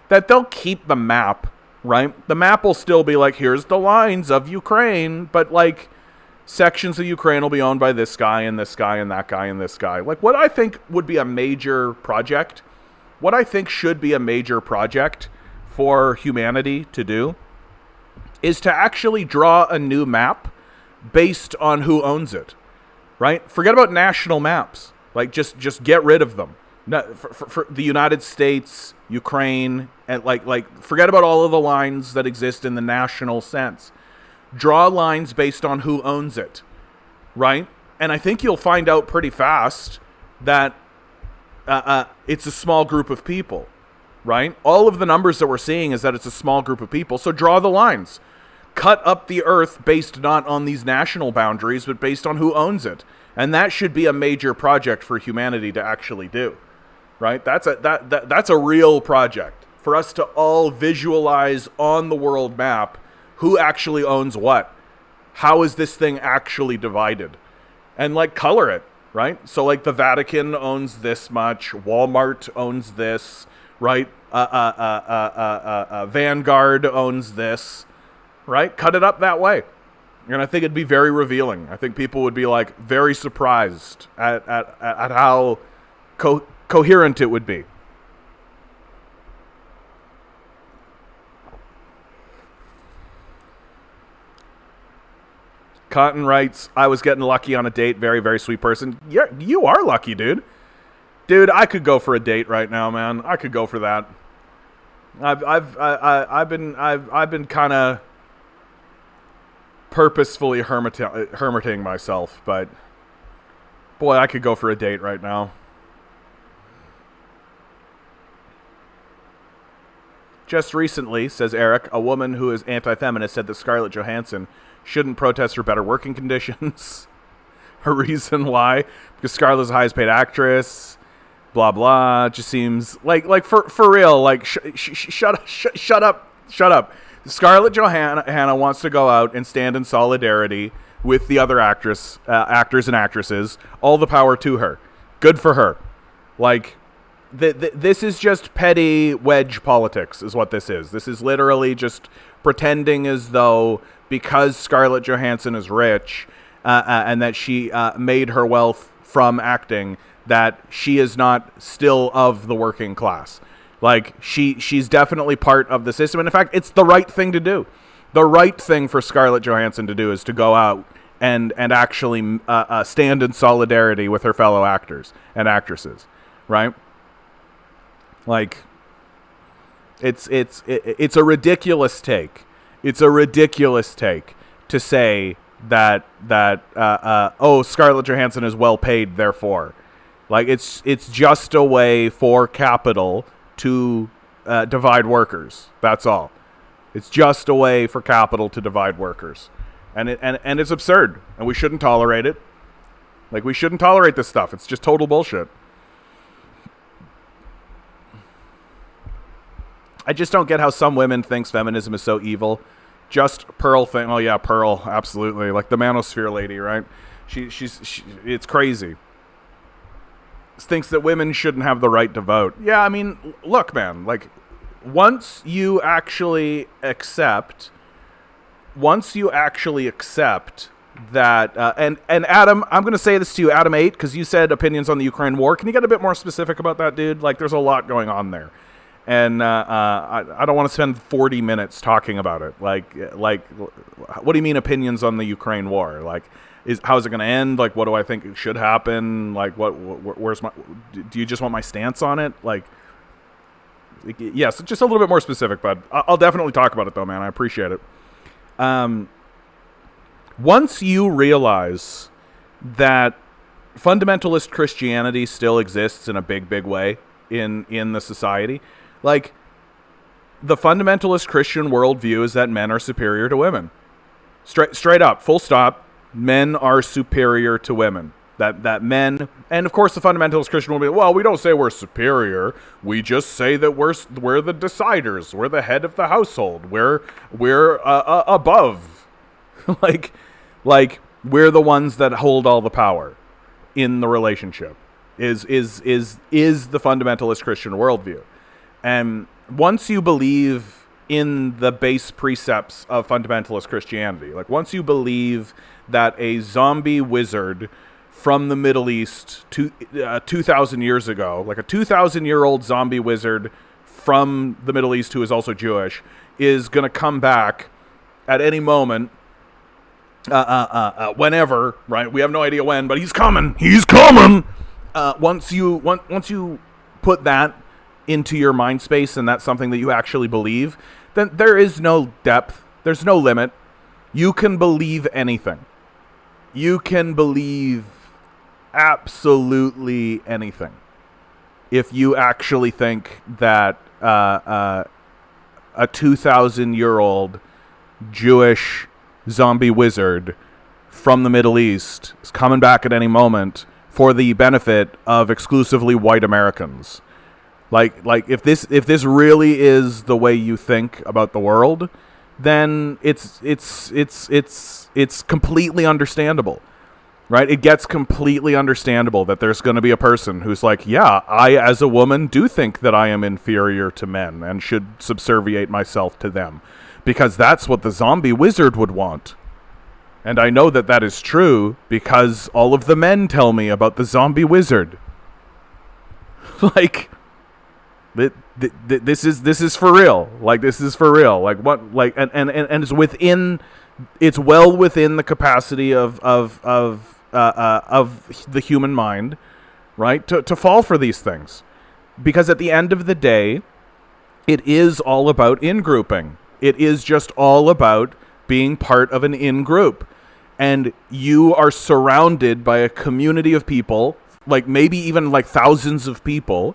That they'll keep the map. Right, the map will still be like, here's the lines of Ukraine, but like, sections of Ukraine will be owned by this guy and this guy and that guy and this guy. Like, what I think would be a major project, what I think should be a major project for humanity to do, is to actually draw a new map based on who owns it, right? Forget about national maps. Like, just get rid of them. No, for the United States, Ukraine, and like forget about all of the lines that exist in the national sense. Draw lines based on who owns it, right? And I think you'll find out pretty fast that it's a small group of people, right? All of the numbers that we're seeing is that it's a small group of people. So draw the lines. Cut up the earth based not on these national boundaries, but based on who owns it. And that should be a major project for humanity to actually do, right? That's a real project for us to all visualize on the world map who actually owns what. How is this thing actually divided? And like color it, right? So like the Vatican owns this much, Walmart owns this, right? Vanguard owns this, right? Cut it up that way. And I think it'd be very revealing. I think people would be like very surprised at how coherent it would be. Cotton writes, I was getting lucky on a date. Very, very sweet person. Yeah, you are lucky, dude. Dude, I could go for a date right now, man. I could go for that. I've been kind of purposefully hermiting myself, but boy, I could go for a date right now. Just recently, says Eric, a woman who is anti-feminist said that Scarlett Johansson shouldn't protest for better working conditions. Her reason why? Because Scarlett's the highest paid actress. Blah blah. Just seems like for real. Like shut up. Scarlett Johansson wants to go out and stand in solidarity with the other actors and actresses. All the power to her. Good for her. Like this is just petty wedge politics, is what this is. This is literally just pretending as though because Scarlett Johansson is rich and that she made her wealth from acting, that she is not still of the working class. Like, she's definitely part of the system. And in fact, it's the right thing to do. The right thing for Scarlett Johansson to do is to go out and actually stand in solidarity with her fellow actors and actresses, right? Like, it's a ridiculous take. It's a ridiculous take to say that Scarlett Johansson is well paid, therefore. Like, it's just a way for capital to divide workers. That's all. It's just a way for capital to divide workers. And it's absurd. And we shouldn't tolerate it. Like, we shouldn't tolerate this stuff. It's just total bullshit. I just don't get how some women thinks feminism is so evil. Just Pearl thing. Oh yeah, Pearl, absolutely. Like the manosphere lady, right? She's it's crazy. Thinks that women shouldn't have the right to vote. Yeah, I mean, look, man. Like, once you actually accept that, and Adam, I'm going to say this to you, Adam 8, because you said opinions on the Ukraine war. Can you get a bit more specific about that, dude? Like, there's a lot going on there. And I don't want to spend 40 minutes talking about it. Like, what do you mean opinions on the Ukraine war? Like, how's it going to end? Like, what do I think should happen? Like, where's my? Do you just want my stance on it? Like, yes, just a little bit more specific, bud. I'll definitely talk about it though, man. I appreciate it. Once you realize that fundamentalist Christianity still exists in a big, big way in the society. Like, the fundamentalist Christian worldview is that men are superior to women. Straight up, full stop, men are superior to women. That men, and of course the fundamentalist Christian will be, well, we don't say we're superior. We just say that we're the deciders. We're the head of the household. We're above. like we're the ones that hold all the power in the relationship. Is the fundamentalist Christian worldview. And once you believe in the base precepts of fundamentalist Christianity, like once you believe that a zombie wizard from the Middle East 2,000 years ago, like a 2,000-year-old zombie wizard from the Middle East who is also Jewish, is going to come back at any moment, whenever, right? We have no idea when, but he's coming. He's coming! once you put that into your mind space and that's something that you actually believe, then there is no depth. There's no limit. You can believe anything. You can believe absolutely anything if you actually think that a 2,000-year-old Jewish zombie wizard from the Middle East is coming back at any moment for the benefit of exclusively white Americans. Like if this really is the way you think about the world, then it's completely understandable. Right? It gets completely understandable that there's going to be a person who's like, yeah, I as a woman do think that I am inferior to men and should subserviate myself to them because that's what the zombie wizard would want. And I know that that is true because all of the men tell me about the zombie wizard. Like, this is for real. Like, this is for real. Like, what? Like, and it's within, it's well within the capacity of the human mind, right? To fall for these things, because at the end of the day, it is all about in-grouping. It is just all about being part of an in-group. And you are surrounded by a community of people, like maybe even like thousands of people,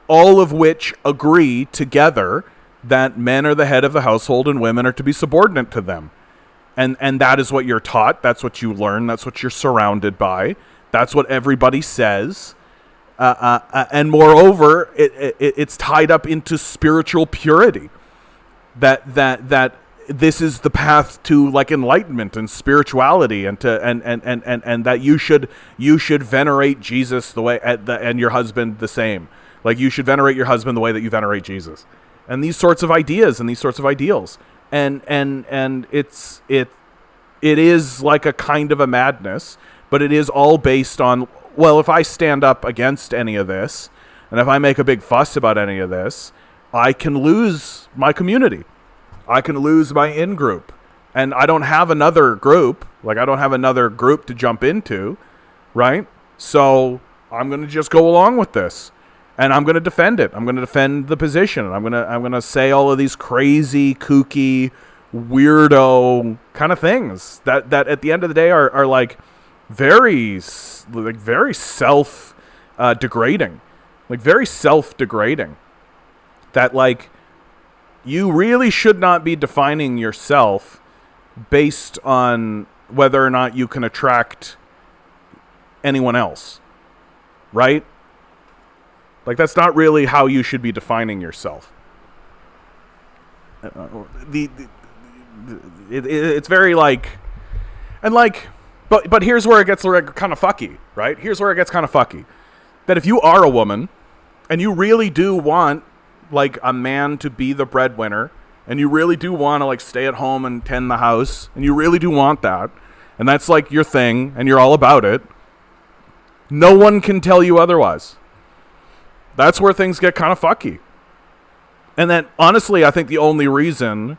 all of which agree together that men are the head of the household and women are to be subordinate to them. And that is what you're taught. That's what you learn. That's what you're surrounded by. That's what everybody says. And moreover, it's tied up into spiritual purity. That this is the path to like enlightenment and spirituality, and that you should venerate Jesus the way and your husband the same. Like you should venerate your husband the way that you venerate Jesus, and these sorts of ideas and these sorts of ideals. And it is like a kind of a madness, but it is all based on, well, if I stand up against any of this, and if I make a big fuss about any of this, I can lose my community. I can lose my in-group. And I don't have another group. Like, I don't have another group to jump into, right? So I'm going to just go along with this. And I'm going to defend it. I'm going to defend the position. I'm going to say all of these crazy, kooky, weirdo kind of things that at the end of the day are like very self degrading, like very self-degrading. That like you really should not be defining yourself based on whether or not you can attract anyone else, right? Like, that's not really how you should be defining yourself. It's very like, and like, but here's where it gets kind of fucky, right? Here's where it gets kind of fucky. That if you are a woman and you really do want like a man to be the breadwinner, and you really do want to like stay at home and tend the house, and you really do want that, and that's like your thing, and you're all about it, no one can tell you otherwise. That's where things get kind of fucky. And then, honestly, I think the only reason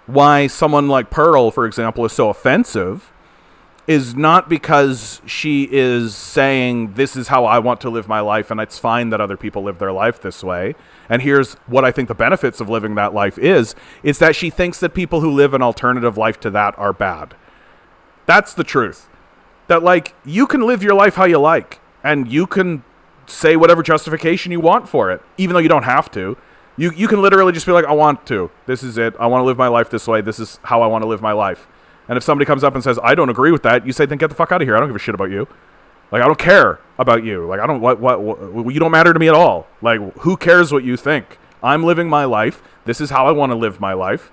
why someone like Pearl, for example, is so offensive is not because she is saying, this is how I want to live my life, and it's fine that other people live their life this way, and here's what I think the benefits of living that life is. It's that she thinks that people who live an alternative life to that are bad. That's the truth. That, like, you can live your life how you like, and you can say whatever justification you want for it, even though you don't have to. You can literally just be like, I want to. This is it. I want to live my life this way. This is how I want to live my life. And if somebody comes up and says, I don't agree with that, you say, then get the fuck out of here. I don't give a shit about you. Like, I don't care about you. Like, I don't, what you don't matter to me at all. Like, who cares what you think? I'm living my life. This is how I want to live my life.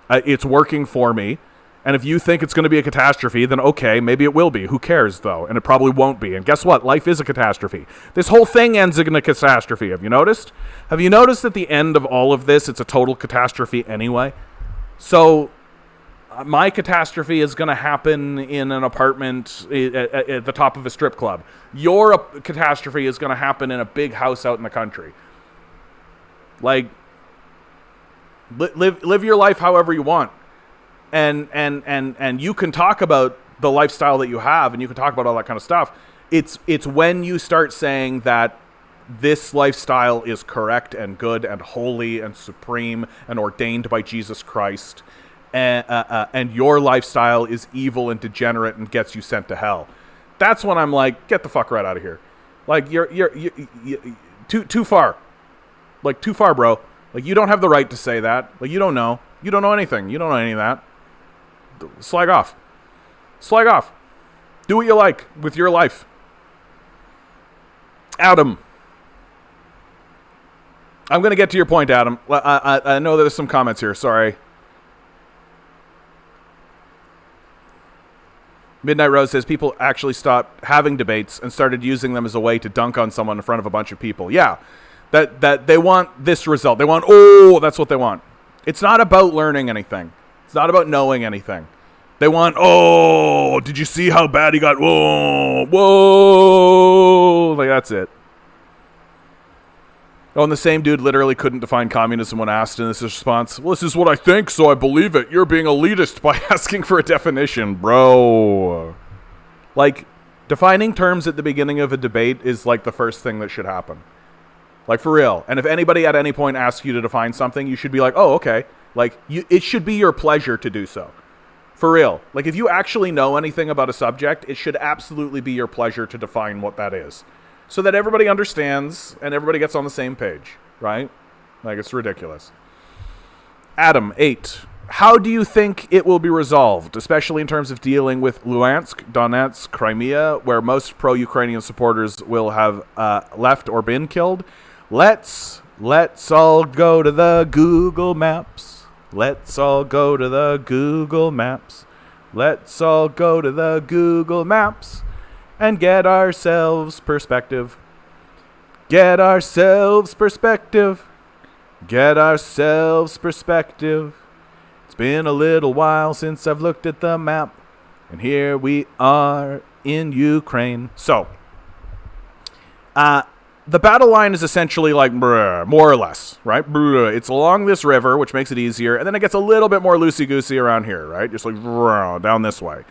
It's working for me. And if you think it's going to be a catastrophe, then okay, maybe it will be. Who cares, though? And it probably won't be. And guess what? Life is a catastrophe. This whole thing ends in a catastrophe. Have you noticed? Have you noticed at the end of all of this, it's a total catastrophe anyway? So my catastrophe is going to happen in an apartment at the top of a strip club. Your catastrophe is going to happen in a big house out in the country. Like, live your life however you want. And you can talk about the lifestyle that you have, and you can talk about all that kind of stuff. It's when you start saying that this lifestyle is correct and good and holy and supreme and ordained by Jesus Christ, and your lifestyle is evil and degenerate and gets you sent to hell. That's when I'm like, get the fuck right out of here. Like, you're too far. Like, too far, bro. Like, you don't have the right to say that. Like, you don't know. You don't know anything. You don't know any of that. Slag off. Slag off. Do what you like with your life. Adam. I'm going to get to your point, Adam. I know there's some comments here. Sorry. Midnight Rose says people actually stopped having debates and started using them as a way to dunk on someone in front of a bunch of people. Yeah. That they want this result. They want, that's what they want. It's not about learning anything. It's not about knowing anything. They want, did you see how bad he got? Whoa. Like, that's it. Oh, and the same dude literally couldn't define communism when asked in this response. Well, this is what I think, so I believe it. You're being elitist by asking for a definition, bro. Like, defining terms at the beginning of a debate is like the first thing that should happen. Like, for real. And if anybody at any point asks you to define something, you should be like, oh, okay. Like, it should be your pleasure to do so. For real. Like, if you actually know anything about a subject, it should absolutely be your pleasure to define what that is. So that everybody understands and everybody gets on the same page, right? Like, it's ridiculous. Adam, 8. How do you think it will be resolved, especially in terms of dealing with Luhansk, Donetsk, Crimea, where most pro-Ukrainian supporters will have left or been killed? Let's all go to the Google Maps. Let's all go to the Google Maps. Let's all go to the Google Maps and get ourselves perspective. Get ourselves perspective. Get ourselves perspective. It's been a little while since I've looked at the map, and here we are in Ukraine. So, the battle line is essentially like, more or less, right? It's along this river, which makes it easier, and then it gets a little bit more loosey-goosey around here, right? Just like down this way.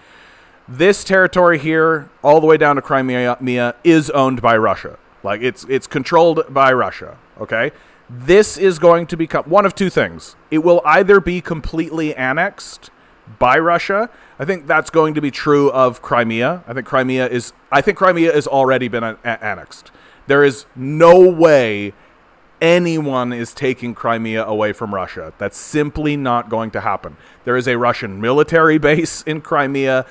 This territory here, all the way down to Crimea, is owned by Russia. Like, it's controlled by Russia, okay? This is going to become one of two things. It will either be completely annexed by Russia. I think that's going to be true of Crimea. I think Crimea has already been annexed. There is no way anyone is taking Crimea away from Russia. That's simply not going to happen. There is a Russian military base in Crimea.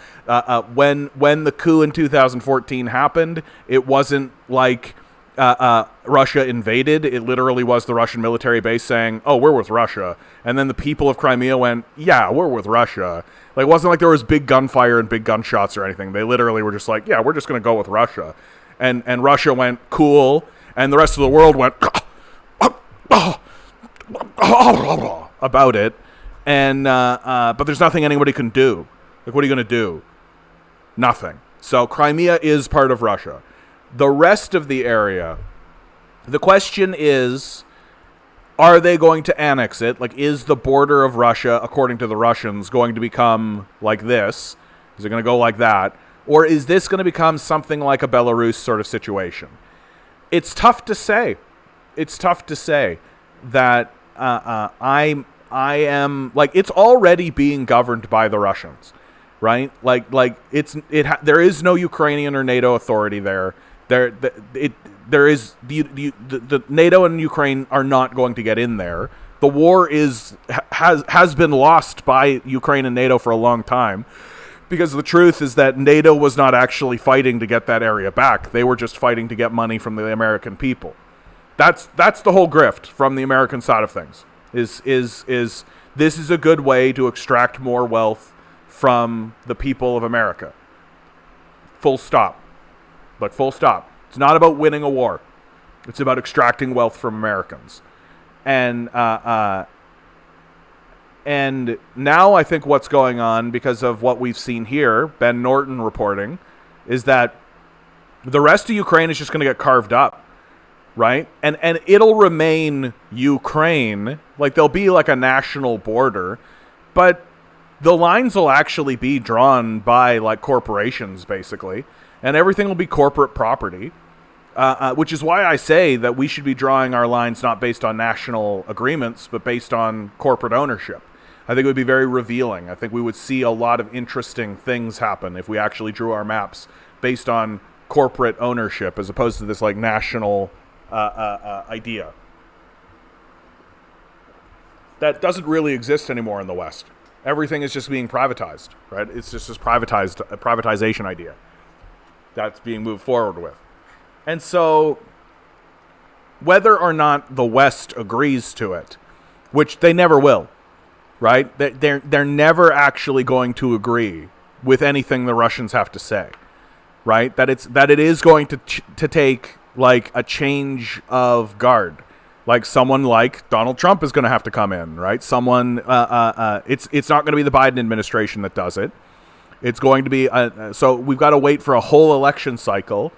When the coup in 2014 happened, it wasn't like Russia invaded. It literally was the Russian military base saying, oh, we're with Russia. And then the people of Crimea went, yeah, we're with Russia. Like, it wasn't like there was big gunfire and big gunshots or anything. They literally were just like, yeah, we're just going to go with Russia. And Russia went, cool. And the rest of the world went, about it, and but there's nothing anybody can do. Like, what are you going to do? Nothing. So Crimea is part of Russia. The rest of the area, the question is, are they going to annex it? Like, is the border of Russia, according to the Russians, going to become like this? Is it going to go like that? Or is this going to become something like a Belarus sort of situation? It's tough to say. It's tough to say that I am, like, it's already being governed by the Russians, right? Like there is no Ukrainian or NATO authority there. There is the NATO and Ukraine are not going to get in there. The war has been lost by Ukraine and NATO for a long time. Because the truth is that NATO was not actually fighting to get that area back. They were just fighting to get money from the American people. That's the whole grift from the American side of things. Is this is a good way to extract more wealth from the people of America. Full stop. Like, full stop. It's not about winning a war. It's about extracting wealth from Americans. And now I think what's going on, because of what we've seen here, Ben Norton reporting, is that the rest of Ukraine is just going to get carved up, right? And it'll remain Ukraine. Like, there'll be like a national border, but the lines will actually be drawn by like corporations, basically. and everything will be corporate property, which is why I say that we should be drawing our lines not based on national agreements, but based on corporate ownership. I think it would be very revealing. I think we would see a lot of interesting things happen if we actually drew our maps based on corporate ownership as opposed to this like national idea that doesn't really exist anymore in the West. Everything is just being privatized, right? It's just this privatization idea that's being moved forward with. And so whether or not the West agrees to it, which they never will, right? They're never actually going to agree with anything the Russians have to say, right? That it is going to take like a change of guard. Like someone like Donald Trump is going to have to come in, right? Someone, it's not going to be the Biden administration that does it. It's going to be, so we've got to wait for a whole election cycle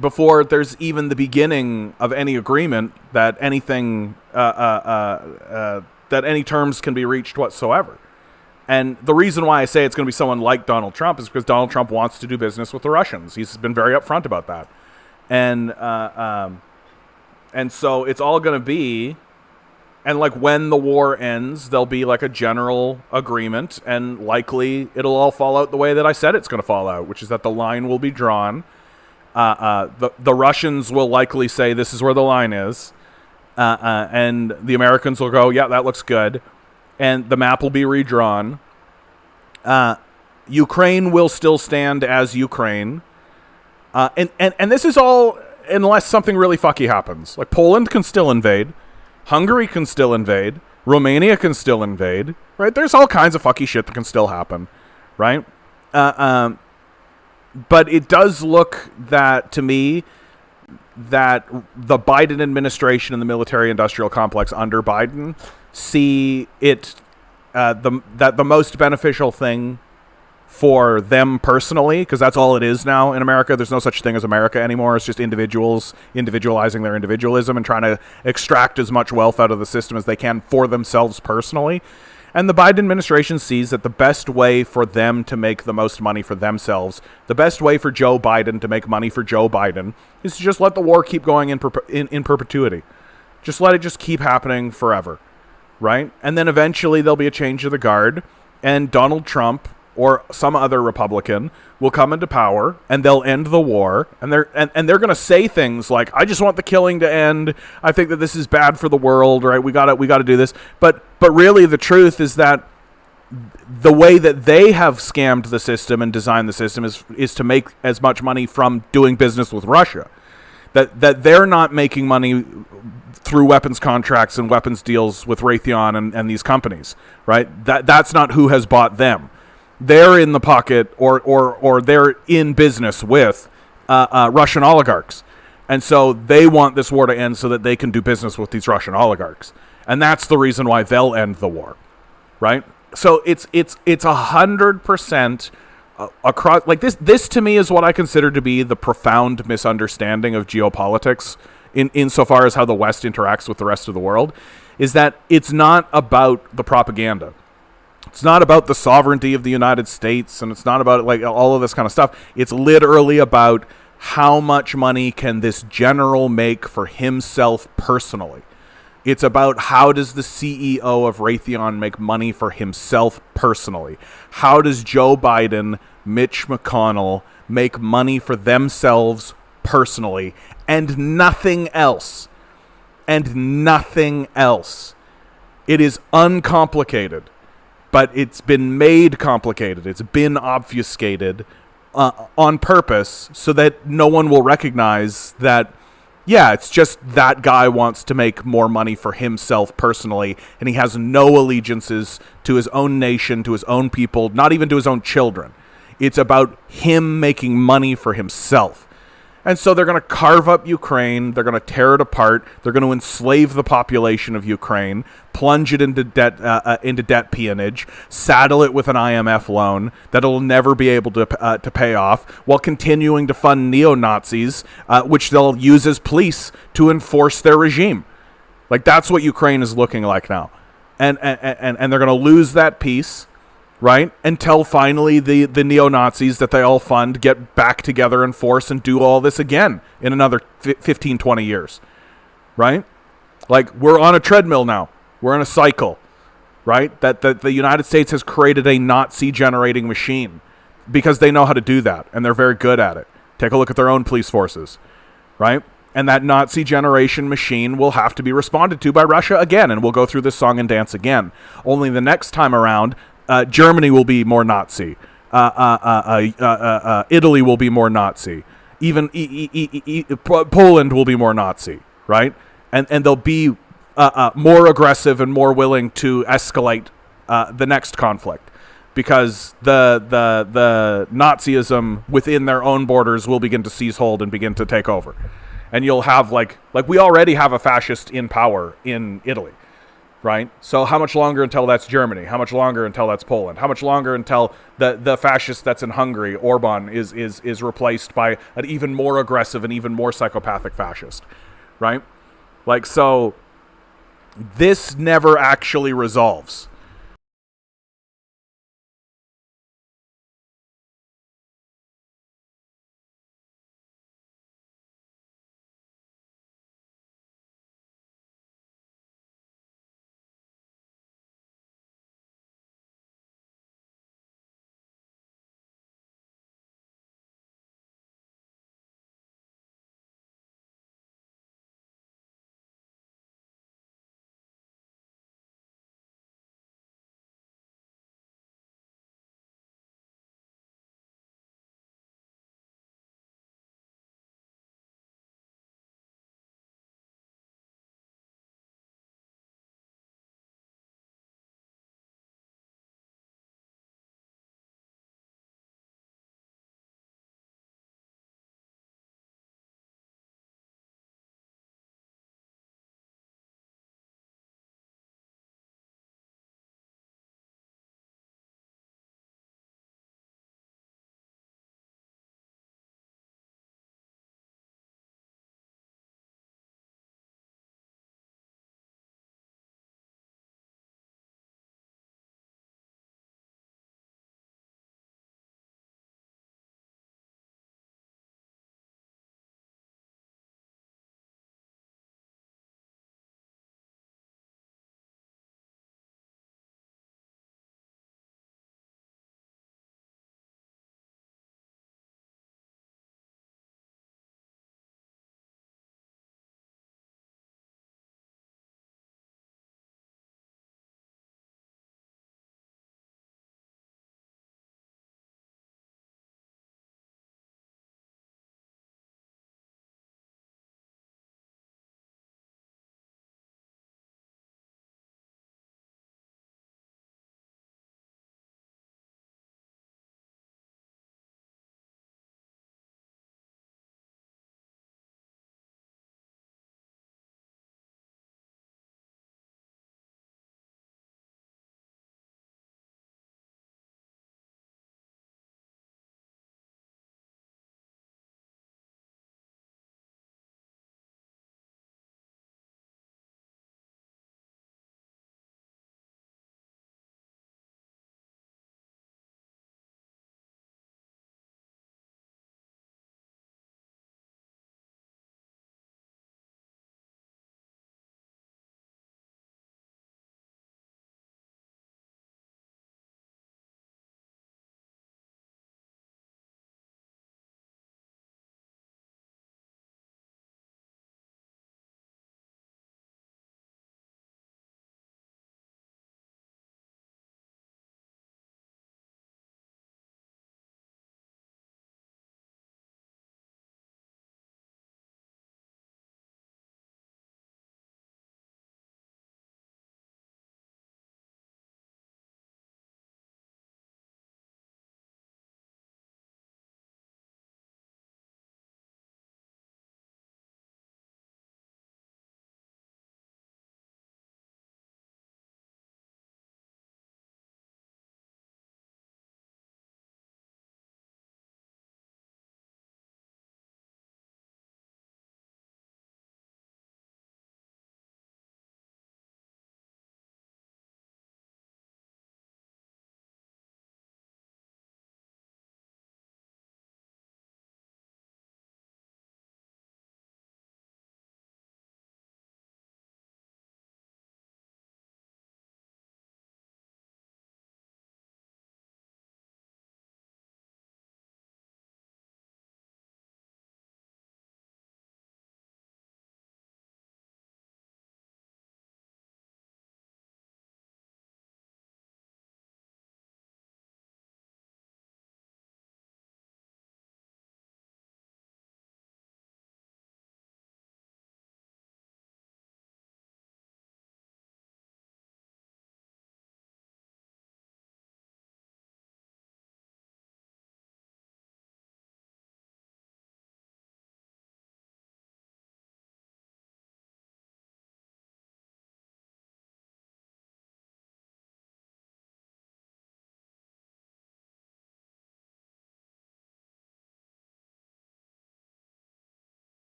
before there's even the beginning of any agreement that anything, that any terms can be reached whatsoever. And the reason why I say it's going to be someone like Donald Trump is because Donald Trump wants to do business with the Russians. He's been very upfront about that. And so it's all going to be, and like when the war ends, there'll be like a general agreement, and likely it'll all fall out the way that I said it's going to fall out, which is that the line will be drawn. The Russians will likely say this is where the line is, and the Americans will go, yeah, that looks good, and the map will be redrawn. Ukraine will still stand as Ukraine, and this is all unless something really fucky happens. Like Poland can still invade, Hungary can still invade, Romania can still invade, right? There's all kinds of fucky shit that can still happen, right? But it does look that, to me, that the Biden administration and the military-industrial complex under Biden see it that the most beneficial thing for them personally, because that's all it is now in America. There's no such thing as America anymore. It's just individuals individualizing their individualism and trying to extract as much wealth out of the system as they can for themselves personally. And the Biden administration sees that the best way for them to make the most money for themselves, the best way for Joe Biden to make money for Joe Biden, is to just let the war keep going in perpetuity. Just let it just keep happening forever, right? And then eventually there'll be a change of the guard, and Donald Trump or some other Republican will come into power, and they'll end the war, and they're going to say things like, "I just want the killing to end. I think that this is bad for the world, right? We got to do this." But really, the truth is that the way that they have scammed the system and designed the system is to make as much money from doing business with Russia. That they're not making money through weapons contracts and weapons deals with Raytheon and these companies, right? That's not who has bought them. They're in the pocket or they're in business with Russian oligarchs. And so they want this war to end so that they can do business with these Russian oligarchs. And that's the reason why they'll end the war, right? So it's 100% across. Like this to me is what I consider to be the profound misunderstanding of geopolitics insofar as how the West interacts with the rest of the world, is that it's not about the propaganda. It's not about the sovereignty of the United States, and it's not about like all of this kind of stuff. It's literally about how much money can this general make for himself personally. It's about how does the CEO of Raytheon make money for himself personally? How does Joe Biden, Mitch McConnell make money for themselves personally, and nothing else? And nothing else. It is uncomplicated. But it's been made complicated. It's been obfuscated on purpose so that no one will recognize that, yeah, it's just that guy wants to make more money for himself personally, and he has no allegiances to his own nation, to his own people, not even to his own children. It's about him making money for himself. And so they're going to carve up Ukraine. They're going to tear it apart. They're going to enslave the population of Ukraine, plunge it into debt peonage, saddle it with an IMF loan that it'll never be able to pay off, while continuing to fund neo-Nazis, which they'll use as police to enforce their regime. Like, that's what Ukraine is looking like now. And they're going to lose that peace. right? Until finally the neo-Nazis that they all fund get back together in force and do all this again in another 15, 20 years, right? Like, we're on a treadmill now. We're in a cycle, right? That the United States has created a Nazi-generating machine because they know how to do that, and they're very good at it. Take a look at their own police forces, right? And that Nazi generation machine will have to be responded to by Russia again, and we'll go through this song and dance again. Only the next time around, Germany will be more Nazi. Italy will be more Nazi. Even Poland will be more Nazi, right? And they'll be more aggressive and more willing to escalate the next conflict, because the Nazism within their own borders will begin to seize hold and begin to take over. And you'll have like we already have a fascist in power in Italy, right? So how much longer until that's Germany? How much longer until that's Poland? How much longer until the fascist that's in Hungary, Orban, is replaced by an even more aggressive and even more psychopathic fascist, right? Like, so this never actually resolves.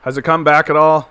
Has it come back at all?